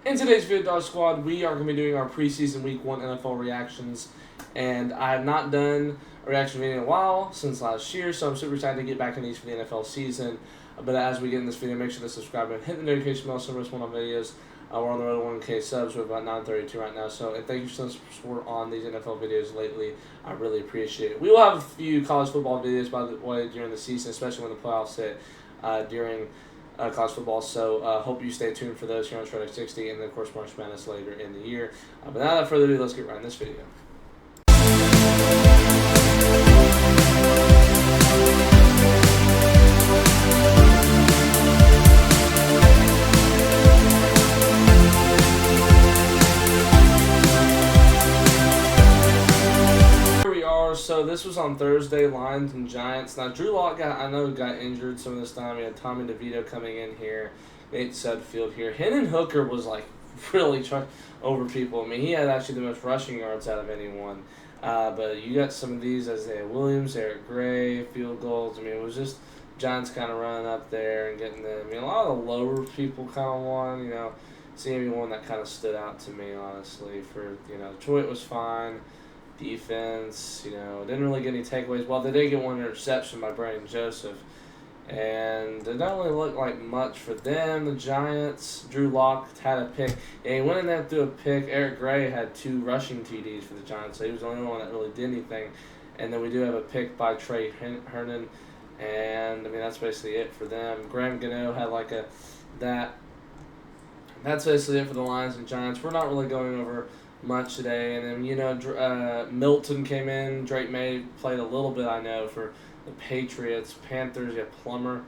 In today's video, Dog Squad, we are going to be doing our preseason Week 1 NFL reactions. And I have not done a reaction video in a while, since last year, so I'm super excited to get back in these for the NFL season. But as we get in this video, make sure to subscribe and hit the notification bell so you don't miss one of our videos. We're on the road to 1K subs. We're about 932 right now. So, and thank you for the support on these NFL videos lately. I really appreciate it. We will have a few college football videos, by the way, during the season, especially when the playoffs hit during college football. So hope you stay tuned for those here on TreyDog 60, and then of course March Madness later in the year. But without further ado, let's get right in this video. So this was on Thursday, Lions and Giants. Now Drew Lock got injured some of this time. We had Tommy DeVito coming in here, Nate Sudfeld here. Hendon Hooker was like really trying over people. I mean, he had actually the most rushing yards out of anyone. But you got some of these: Isaiah Williams, Eric Gray, field goals. I mean, it was just Giants kind of running up there and getting them. I mean, a lot of the lower people kind of won. You know, seeing one that kind of stood out to me honestly. For Detroit was fine. Defense, didn't really get any takeaways. Well, they did get one interception by Brandon Joseph. And it didn't really look like much for them. The Giants, Drew Lock had a pick. And he went in there through a pick. Eric Gray had 2 rushing TDs for the Giants, so he was the only one that really did anything. And then we do have a pick by Trey Herndon. And, I mean, that's basically it for them. Graham Gano had like that. That's basically it for the Lions and Giants. We're not really going over much today. And then, Milton came in. Drake May played a little bit, I know, for the Patriots. Panthers, you have Plummer.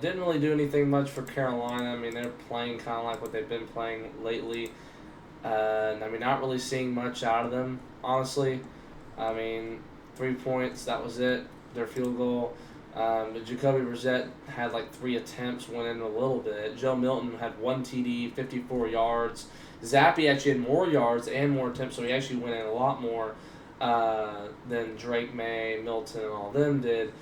Didn't really do anything much for Carolina. I mean, they're playing kind of like what they've been playing lately. I mean, not really seeing much out of them, honestly. I mean, 3 points, that was it. Their field goal. But Jacoby Brissett had like 3 attempts, went in a little bit. Joe Milton had 1 TD, 54 yards. Zappy actually had more yards and more attempts, so he actually went in a lot more than Drake May, Milton, and all them did.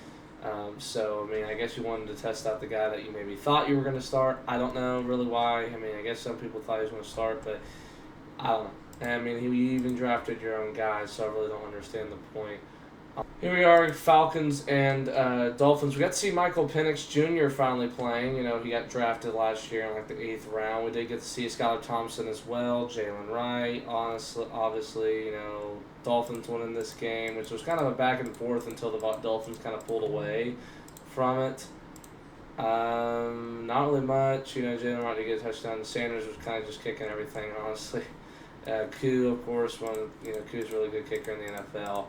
So, I mean, I guess you wanted to test out the guy that you maybe thought you were going to start. I don't know really why. I mean, I guess some people thought he was going to start, but I don't know. I mean, you even drafted your own guys, so I really don't understand the point. Here we are, Falcons and Dolphins. We got to see Michael Penix Jr. finally playing. He got drafted last year in like the 8th round. We did get to see Skylar Thompson as well, Jalen Wright. Obviously, Dolphins won in this game, which was kind of a back and forth until the Dolphins kind of pulled away from it. Not really much. Jalen Wright to get a touchdown. Sanders was kind of just kicking everything, honestly. Koo, of course, Koo's a really good kicker in the NFL.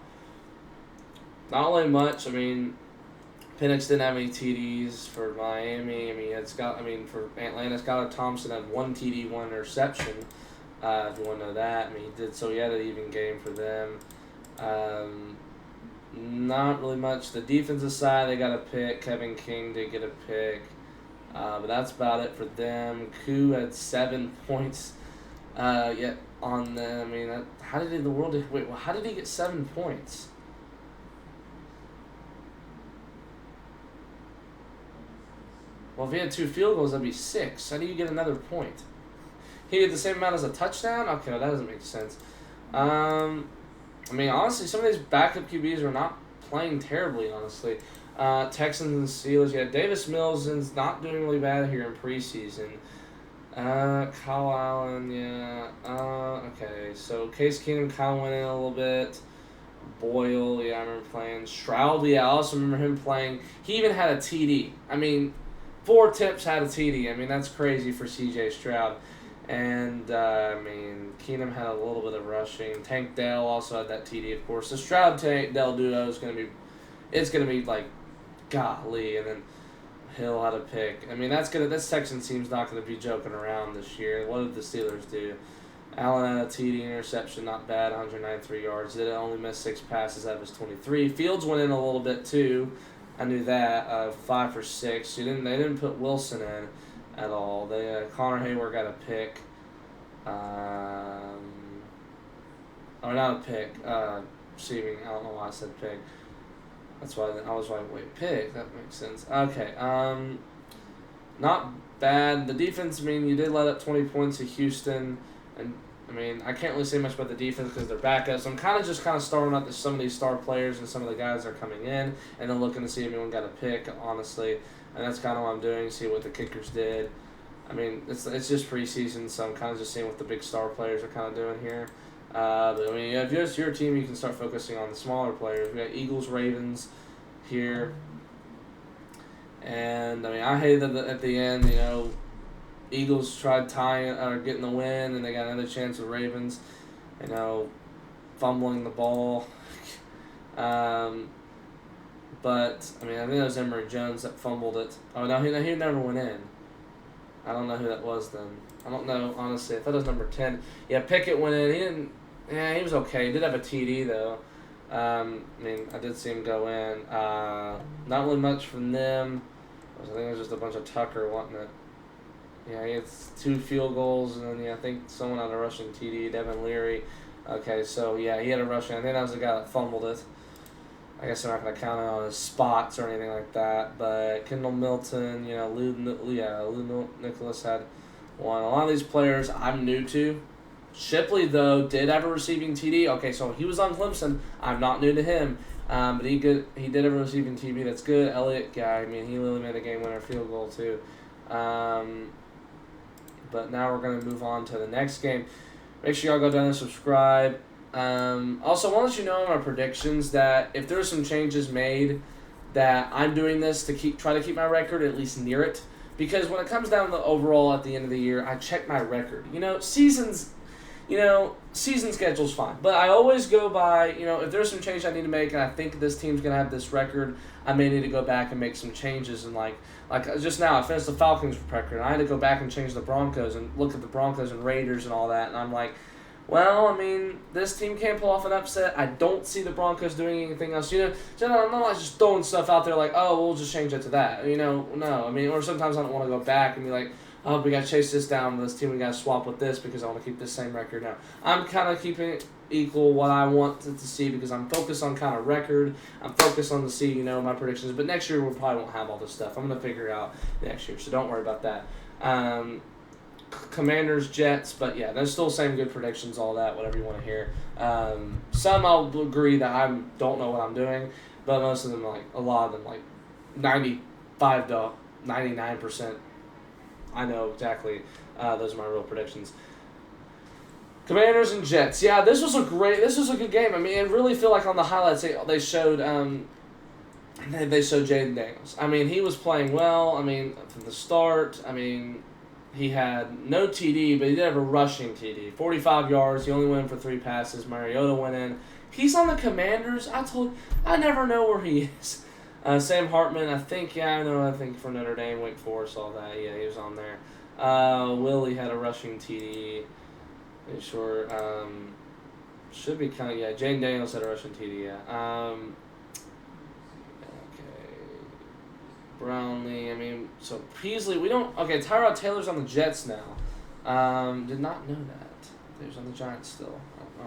Not really much. I mean, Penix didn't have any TDs for Miami. I mean, for Atlanta, Skylar Thompson had 1 TD, 1 interception. If you want to know that, I mean, he did. So he had an even game for them. Not really much. The defensive side, they got a pick. Kevin King did get a pick, but that's about it for them. Koo had 7 points. Yet on them. I mean, how did he get 7 points? Well, if he had 2 field goals, that'd be 6. How do you get another point? He had the same amount as a touchdown? Okay, well, that doesn't make sense. I mean, honestly, some of these backup QBs are not playing terribly, honestly. Texans and Steelers, yeah, Davis Mills is not doing really bad here in preseason. Kyle Allen, yeah. Okay, so Case Keenum kind of went in a little bit. Boyle, yeah, I remember playing. Stroud, yeah, I also remember him playing. He even had a TD. I mean, 4 tips had a TD. I mean, that's crazy for C.J. Stroud. And, I mean, Keenum had a little bit of rushing. Tank Dell also had that TD, of course. The Stroud-Tank Dell duo is going to be like, golly. And then Hill had a pick. I mean, this Texans team's not going to be joking around this year. What did the Steelers do? Allen had a TD interception, not bad, 193 yards. Did only miss 6 passes out of his 23. Fields went in a little bit, too. I knew that. 5 for 6. They didn't put Wilson in at all. Connor Hayward got a pick. Or not a pick. Receiving. I don't know why I said pick. That's why I was like, wait, pick? That makes sense. Okay. not bad. The defense, I mean, you did let up 20 points to Houston, and I mean, I can't really say much about the defense because they're backups. So I'm kind of starting out some of these star players and some of the guys that are coming in, and then looking to see if anyone got a pick, honestly. And that's kind of what I'm doing, see what the kickers did. I mean, it's just preseason, so I'm kind of just seeing what the big star players are kind of doing here. But, I mean, if it's your team, you can start focusing on the smaller players. We got Eagles, Ravens here. And, I mean, I hated that at the end, Eagles tried tying or getting the win, and they got another chance with Ravens, fumbling the ball. But, I mean, I think it was Emory Jones that fumbled it. Oh, no, he never went in. I don't know who that was then. I don't know, honestly. I thought it was number 10. Yeah, Pickett went in. He was okay. He did have a TD, though. I mean, I did see him go in. Not really much from them. I think it was just a bunch of Tucker wanting it. Yeah, he had 2 field goals, and then I think someone had a rushing TD, Devin Leary. Okay, so yeah, he had a rushing. I think that was the guy that fumbled it. I guess they're not going to count it on his spots or anything like that. But Kendall Milton, Lou Nicholas had one. A lot of these players I'm new to. Shipley, though, did have a receiving TD. Okay, so he was on Clemson. I'm not new to him. But he did have a receiving TD. That's good. Elliott guy, I mean, he literally made a game-winner field goal, too. But now we're going to move on to the next game. Make sure y'all go down and subscribe. Also, I want to let you know in my predictions that if there's some changes made, that I'm doing this to try to keep my record at least near it. Because when it comes down to overall at the end of the year, I check my record. Season schedule's fine. But I always go by, if there's some change I need to make and I think this team's going to have this record, I may need to go back and make some changes. And like just now, I finished the Falcons record, and I had to go back and change the Broncos and look at the Broncos and Raiders and all that. And I'm like, well, I mean, this team can't pull off an upset. I don't see the Broncos doing anything else. I'm not just throwing stuff out there like, oh, we'll just change it to that. No. I mean, or sometimes I don't want to go back and be like, oh, we got to chase this down with this team. We got to swap with this because I want to keep this same record now. I'm kind of keeping it equal what I want to see because I'm focused on kind of record. I'm focused on to see, my predictions. But next year we probably won't have all this stuff. I'm going to figure it out next year, so don't worry about that. Commanders, Jets, but yeah, they're still saying good predictions, all that, whatever you want to hear. Some I'll agree that I don't know what I'm doing, but most of them, a lot of them, 95 to 99%, I know exactly. Those are my real predictions. Commanders and Jets. Yeah, this was a good game. I mean, I really feel like on the highlights they showed Jaden Daniels. I mean, he was playing well. I mean, from the start. I mean, he had no TD, but he did have a rushing TD. 45 yards. He only went in for 3 passes. Mariota went in. He's on the Commanders. I never know where he is. Sam Hartman, I think for Notre Dame, Wake Forest, all that. Yeah, he was on there. Willie had a rushing TD. Sure. Should be kind of, yeah. Jaden Daniels had a rushing TD, yeah. Brownlee, I mean, so Peasley, Tyrod Taylor's on the Jets now. Did not know that. He was on the Giants still.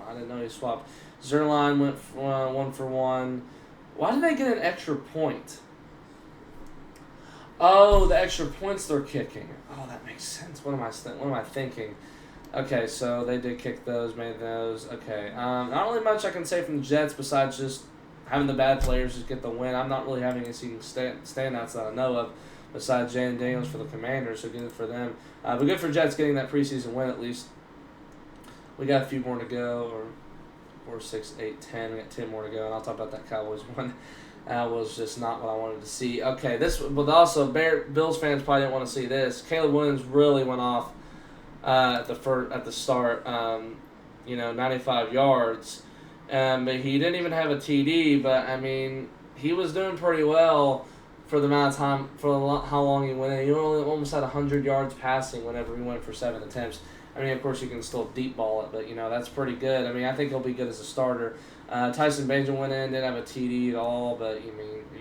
I didn't know he swapped. Zerline went 1 for 1. Why did they get an extra point? Oh, the extra points they're kicking. Oh, that makes sense. What am I thinking? Okay, so they did kick those, made those. Okay. Not really much I can say from the Jets besides just having the bad players just get the win. I'm not really having any standouts that I know of besides Jaden Daniels for the Commanders, so good for them. But good for Jets getting that preseason win at least. We got a few more to go, or 4, 6, 8, 10. We got 10 more to go, and I'll talk about that Cowboys one. That was just not what I wanted to see. Okay, but also Bills fans probably didn't want to see this. Caleb Williams really went off at the start. 95 yards. But he didn't even have a TD, but, I mean, he was doing pretty well for the amount of time, how long he went in. He only almost had 100 yards passing whenever he went for 7 attempts. I mean, of course, you can still deep ball it, but, that's pretty good. I mean, I think he'll be good as a starter. Tyson Bagent went in, didn't have a TD at all, but,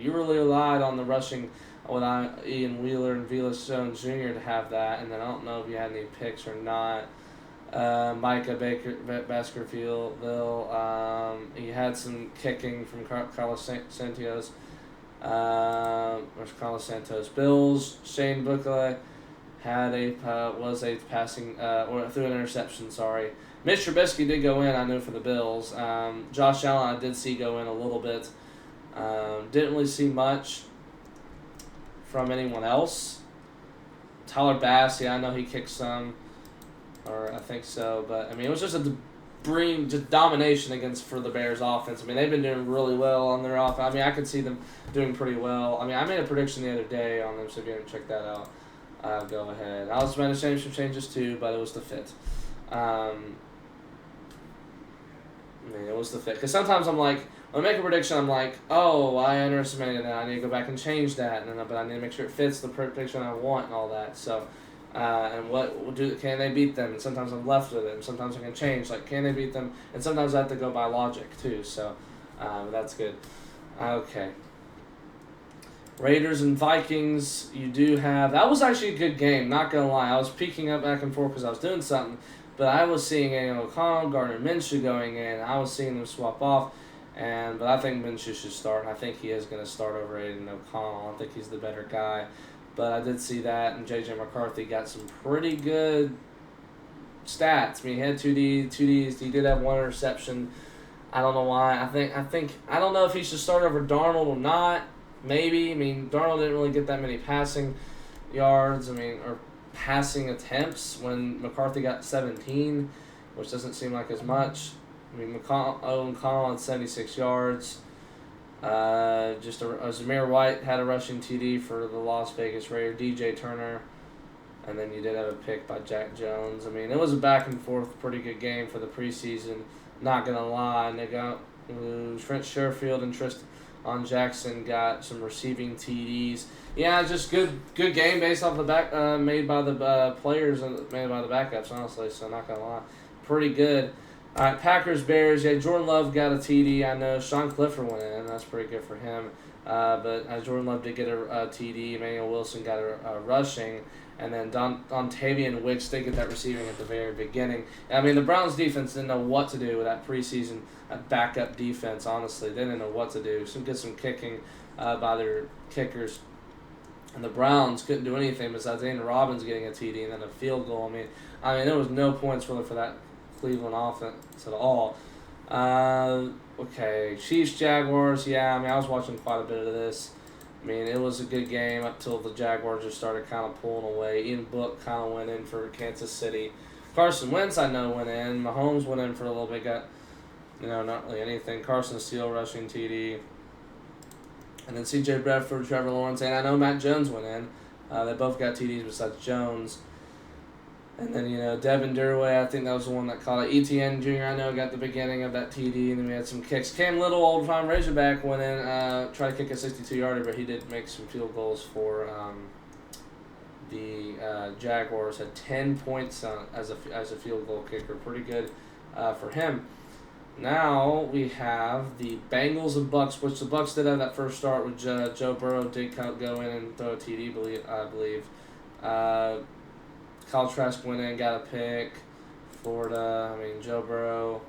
you really relied on the rushing with Ian Wheeler and Velus Jones Jr. to have that, and then I don't know if you had any picks or not. Micah Baskerville, he had some kicking from Carlos Santos. There's Carlos Santos. Bills, Shane Buechele had was a passing or threw an interception. Sorry, Mitch Trubisky did go in. I know for the Bills. Josh Allen I did see go in a little bit. Didn't really see much from anyone else. Tyler Bass, yeah, I know he kicked some, or I think so. But I mean, it was just just domination for the Bears offense. I mean, they've been doing really well on their offense. I mean, I could see them doing pretty well. I mean, I made a prediction the other day on them, so if you haven't checked that out, go ahead. I was going to change some changes too, but it was the fit. I mean, it was the fit. Because sometimes I'm like, when I make a prediction, I'm like, oh, I underestimated that. I need to go back and change that. But I need to make sure it fits the prediction I want and all that. So, and can they beat them? And sometimes I'm left with it. And sometimes I can change. Like, can they beat them? And sometimes I have to go by logic, too. So, that's good. Okay. Raiders and Vikings, you do have... That was actually a good game, not going to lie. I was peeking up back and forth because I was doing something. But I was seeing Aiden O'Connell, Gardner Minshew going in. I was seeing them swap off. But I think Minshew should start. I think he is going to start over Aiden O'Connell. I think he's the better guy. But I did see that, and J.J. McCarthy got some pretty good stats. I mean, he had 2Ds. He did have one interception. I don't know why. I don't know if he should start over Darnold or not. Maybe. I mean, Darnold didn't really get that many passing yards. Or passing attempts when McCarthy got 17, which doesn't seem like as much. I mean, O'Connell had 76 yards. Zamir White had a rushing TD for the Las Vegas Raiders. DJ Turner. And then you did have a pick by Jack Jones. I mean, it was a back and forth, pretty good game for the preseason. Not going to lie. And they got Trent Sherfield and Tristan Jackson got some receiving TDs. Yeah, just good game based off the back made by the players and made by the backups, honestly. So not going to lie. Pretty good. All right, Packers, Bears. Yeah, Jordan Love got a TD. I know Sean Clifford went in. That's pretty good for him. But Jordan Love did get a TD. Emmanuel Wilson got a rushing. And then Dontavian Wicks did get that receiving at the very beginning. I mean, the Browns defense didn't know what to do with that preseason backup defense, honestly. They didn't know what to do. Get some kicking by their kickers. And the Browns couldn't do anything besides Andrew Robbins getting a TD and then a field goal. I mean, there was no points really for that Cleveland offense at all. Okay, Chiefs, Jaguars. Yeah, I mean, I was watching quite a bit of this. I mean, it was a good game up till the Jaguars just started kind of pulling away. Ian Book kind of went in for Kansas City. Carson Wentz, I know, went in. Mahomes went in for a little bit. Got, not really anything. Carson Steele rushing TD. And then C.J. Bradford, Trevor Lawrence, and I know Matt Jones went in. They both got TDs besides Jones. And then, Devin Durway, I think that was the one that caught it. ETN Jr., I know, got the beginning of that TD, and then we had some kicks. Cam Little, old-time Razorback, went in, tried to kick a 62-yarder, but he did make some field goals for the Jaguars. Had 10 points as a field goal kicker. Pretty good for him. Now we have the Bengals and Bucks, which the Bucks did have that first start with Joe Burrow did go in and throw a TD, I believe. Kyle Trask went in, got a pick. Florida, Joe Burrow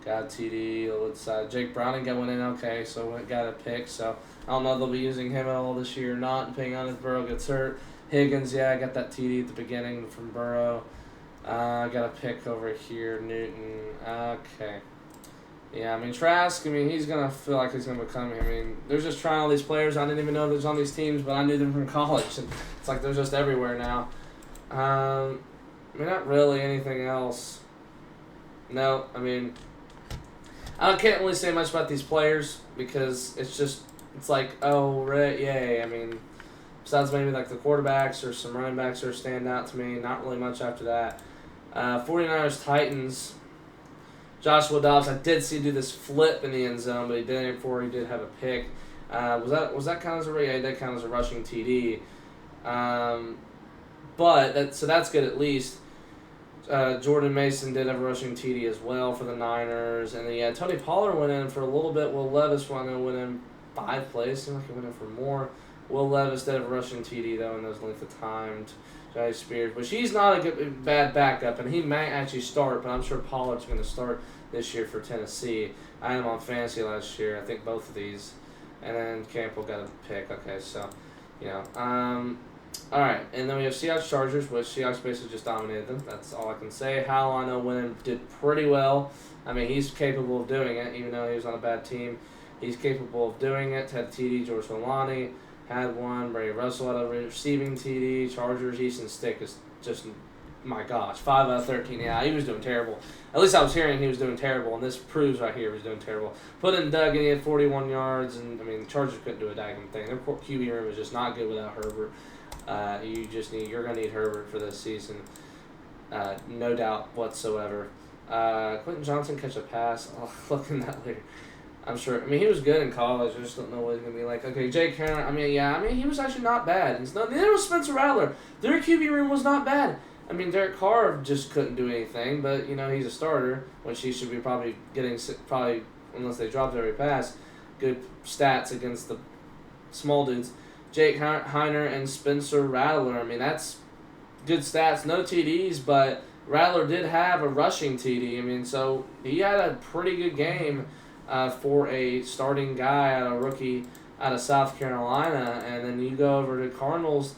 got a TD. Jake Browning went in, okay, so got a pick. So I don't know if they'll be using him at all this year or not, depending on if Burrow gets hurt. Higgins, yeah, got that TD at the beginning from Burrow. Got a pick over here. Newton, okay. Yeah, Trask, he's going to feel like he's going to become, they're just trying all these players. I didn't even know they was on these teams, but I knew them from college. And it's like they're just everywhere now. Not really anything else. No, I can't really say much about these players because it's like, oh, right, yay. Besides maybe like the quarterbacks or some running backs that stand out to me, not really much after that. 49ers, Titans. Joshua Dobbs, I did see do this flip in the end zone, but he did it before he did have a pick. Was that count as a yeah, that count as a rushing TD. So that's good at least. Jordan Mason did have a rushing TD as well for the Niners. And then, Tony Pollard went in for a little bit. Will Levis went in 5 plays. Seemed like he went in for more. Will Levis did have a rushing TD, though, in those length of time. Jay Spears. But she's not a bad backup, and he may actually start, but I'm sure Pollard's going to start this year for Tennessee. I am on fantasy last year. I think both of these. And then Campbell got a pick. Okay, so, all right, and then we have Seahawks Chargers, which Seahawks basically just dominated them. That's all I can say. Hal, I know, went and did pretty well. I mean, he's capable of doing it, even though he was on a bad team. He's capable of doing it. Had TD, George Solani had one. Brady Russell had a receiving TD. Chargers, Easton Stick is just, my gosh, 5 out of 13. Yeah, he was doing terrible. At least I was hearing he was doing terrible, and this proves right here he was doing terrible. Put in Doug, and he had 41 yards, and, I mean, the Chargers couldn't do a daggum thing. Their QB room is just not good without Herbert. You're going to need Herbert for this season, no doubt whatsoever. Quentin Johnson catch a pass. I'll look in that later. I'm sure. I mean, he was good in college. I just don't know what he's going to be like. Okay, Jake Herron. I mean, he was actually not bad. And neither was Spencer Rattler. Their QB room was not bad. I mean, Derek Carr just couldn't do anything, but, he's a starter, which he should be probably getting, unless they dropped every pass, good stats against the small dudes. Jake Heiner and Spencer Rattler. I mean, that's good stats. No TDs, but Rattler did have a rushing TD. I mean, so he had a pretty good game for a starting guy, a rookie out of South Carolina. And then you go over to Cardinals,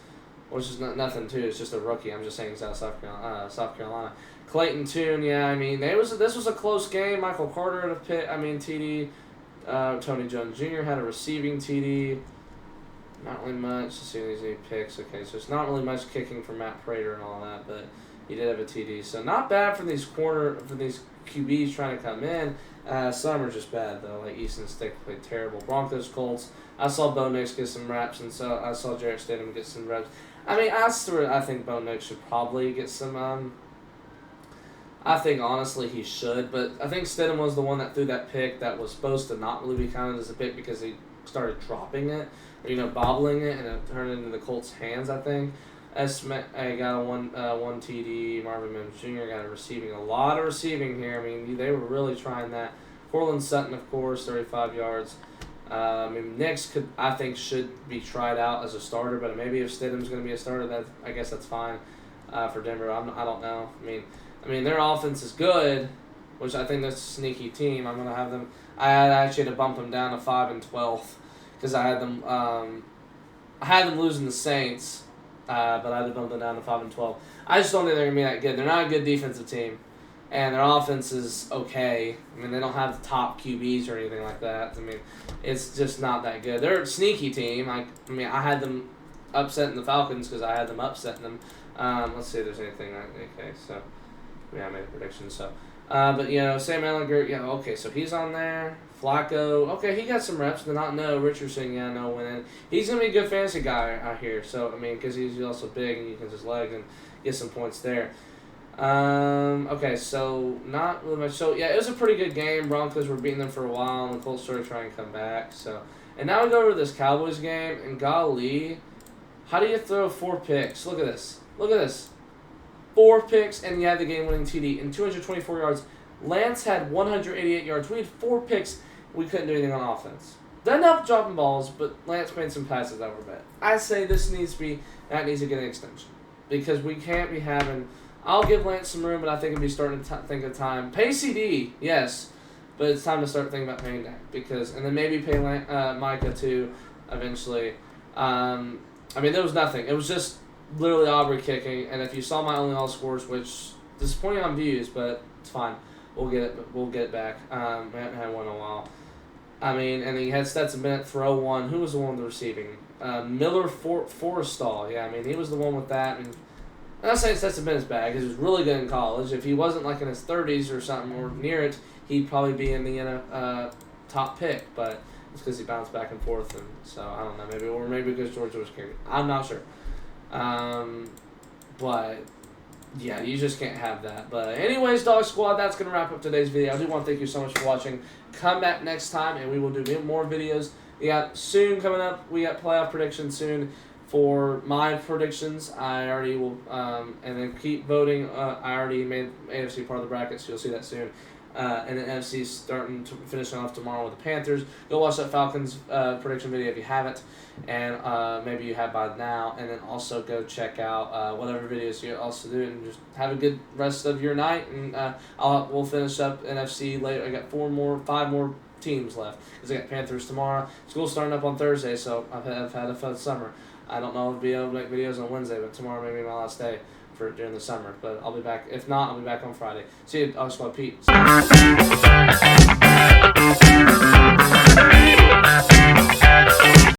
which is nothing, too. It's just a rookie. I'm just saying he's out of South Carolina. Clayton Tune, yeah, I mean, this was a close game. Michael Carter had a TD. Tony Jones Jr. had a receiving TD. Not really much. Let's see if there's any picks. Okay, so it's not really much kicking for Matt Prater and all that, but he did have a TD. So not bad for these QBs trying to come in. Some are just bad, though. Like Easton Stick played terrible. Broncos, Colts. I saw Bo Nix get some reps, and so I saw Jarrett Stidham get some reps. I mean, I think Bo Nix should probably get some. I think, honestly, he should, but I think Stidham was the one that threw that pick that was supposed to not really be counted as a pick because he started dropping it, or, bobbling it, and it turned into the Colts' hands, I think. I got a one TD. Marvin Mims Jr. got a lot of receiving here. I mean, they were really trying that. Cortland Sutton, of course, 35 yards. I mean, Nix should be tried out as a starter, but maybe if Stidham's going to be a starter, I guess that's fine for Denver. I don't know. I mean, their offense is good, which I think that's a sneaky team. I'm gonna have them. I actually had to bump them down to 5-12 because I had them losing the Saints, but I had to bump them down to 5-12. I just don't think they're gonna be that good. They're not a good defensive team, and their offense is okay. I mean, they don't have the top QBs or anything like that. I mean, it's just not that good. They're a sneaky team. I had them upsetting the Falcons because I had them upsetting them. Let's see if there's anything. Okay, so. Yeah, I made a prediction, so. But, Sam Ehlinger, okay, so he's on there. Flacco, okay, he got some reps. Richardson, went in. He's going to be a good fantasy guy out here, so, because he's also big and you can just leg and get some points there. Okay, so not really much. So, yeah, it was a pretty good game. Broncos were beating them for a while, and the Colts started trying to come back, so. And now we go over to this Cowboys game, and golly, how do you throw 4 picks? Look at this. 4 picks, and you had the game-winning TD and 224 yards. Lance had 188 yards. We had 4 picks. We couldn't do anything on offense. Doesn't help dropping balls, but Lance made some passes that were bad. I say that needs to get an extension because we can't be having. I'll give Lance some room, but I think it'd be starting to think of time. Pay CD, yes, but it's time to start thinking about paying that and then maybe pay Micah too, eventually. There was nothing. It was just. Literally Aubrey kicking, and if you saw my only all scores, which disappointing on views, but it's fine. We'll get it back. We haven't had one in a while. And then you had Stetson Bennett throw one. Who was the one with the receiving? Miller Forrestal. Yeah, he was the one with that. I'm not saying Stetson Bennett's bad because he was really good in college. If he wasn't like in his 30s or something or near it, he'd probably be in the top pick. But it's because he bounced back and forth, and so I don't know. Maybe because Georgia was carrying. I'm not sure. But yeah, you just can't have that. But anyways, Dog Squad, that's going to wrap up today's video. I do want to thank you so much for watching. Come back next time, and we will do more videos. We got soon coming up. We got playoff predictions soon for my predictions. I already will, and then keep voting. I already made AFC part of the bracket, so you'll see that soon. And then NFC finishing off tomorrow with the Panthers. Go watch that Falcons prediction video if you haven't, and maybe you have by now. And then also go check out whatever videos you also do, and just have a good rest of your night. And we'll finish up NFC later. I got 5 more teams left. Because I got Panthers tomorrow. School's starting up on Thursday, so I've had a fun summer. I don't know if I'll be able to make videos on Wednesday, but tomorrow may be my last day for during the summer. But I'll be back. If not, I'll be back on Friday. See you, Squad Pete.